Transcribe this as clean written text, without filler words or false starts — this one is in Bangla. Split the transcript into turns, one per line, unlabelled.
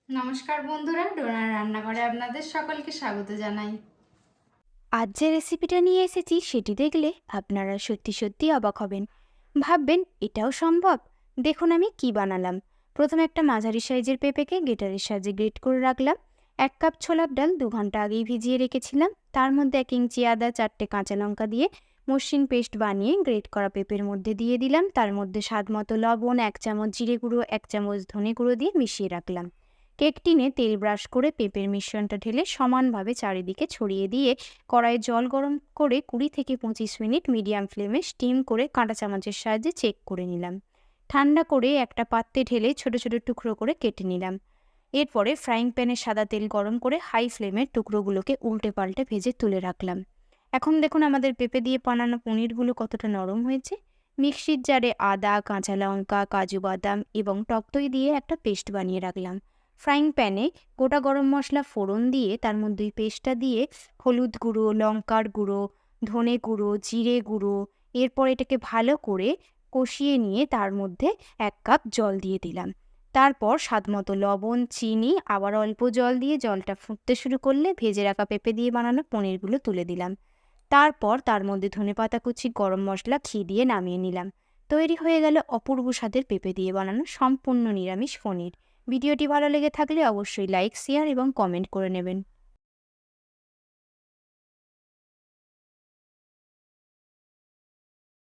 নমস্কার বন্ধুরা, ডোনার রান্নাঘরে আপনাদের সকলকে স্বাগত জানাই।
আজ যে রেসিপিটা নিয়ে এসেছি সেটি দেখলে আপনারা সত্যি সত্যি অবাক হবেন। ভাববেন এটাও সম্ভব। দেখুন আমি কি বানালাম। প্রথমে একটা মাঝারি সাইজের পেঁপেকে গ্রেটারের সাহায্যে গ্রেট করে রাখলাম। 1 কাপ ছোলার ডাল 2 ঘন্টা আগেই ভিজিয়ে রেখেছিলাম। তার মধ্যে 1 ইঞ্চি আদা, 4টে কাঁচা লঙ্কা দিয়ে মসৃণ পেস্ট বানিয়ে গ্রেট করা পেঁপের মধ্যে দিয়ে দিলাম। তার মধ্যে স্বাদ মতো লবণ, 1 চামচ জিরে গুঁড়ো, 1 চামচ ধনে গুঁড়ো দিয়ে মিশিয়ে রাখলাম। কেক টিনে তেল ব্রাশ করে পেঁপের মিশ্রণটা ঢেলে সমানভাবে চারিদিকে ছড়িয়ে দিয়ে কড়াইয়ে জল গরম করে 20 থেকে 25 মিনিট মিডিয়াম ফ্লেমে স্টিম করে কাঁটা চামচের সাহায্যে চেক করে নিলাম। ঠান্ডা করে একটা পাত্রে ঢেলে ছোট ছোট টুকরো করে কেটে নিলাম। এরপরে ফ্রাইং প্যানে সাদা তেল গরম করে হাই ফ্লেমে টুকরোগুলোকে উল্টে পাল্টে ভেজে তুলে রাখলাম। এখন দেখুন আমাদের পেঁপে দিয়ে বানানো পনিরগুলো কতটা নরম হয়েছে। মিক্সির জারে আদা, কাঁচা লঙ্কা, কাজু বাদাম এবং টক দই দিয়ে একটা পেস্ট বানিয়ে রাখলাম। ফ্রাইং প্যানে গোটা গরম মশলা ফোড়ন দিয়ে তার মধ্যে ওই পেস্টটা দিয়ে হলুদ গুঁড়ো, লঙ্কার গুঁড়ো, ধনে গুঁড়ো, জিরে গুঁড়ো, এরপর এটাকে ভালো করে কষিয়ে নিয়ে তার মধ্যে 1 কাপ জল দিয়ে দিলাম। তারপর স্বাদমতো লবণ, চিনি, আবার অল্প জল দিয়ে জলটা ফুটতে শুরু করলে ভেজে রাখা পেঁপে দিয়ে বানানো পনিরগুলো তুলে দিলাম। তারপর তার মধ্যে ধনেপাতা কুচি, গরম মশলা, ঘি দিয়ে নামিয়ে নিলাম। তৈরি হয়ে গেল অপূর্ব স্বাদের পেঁপে দিয়ে বানানো সম্পূর্ণ নিরামিষ পনির। ভিডিওটি ভালো লেগে থাকলে অবশ্যই লাইক, শেয়ার এবং কমেন্ট করে নেবেন।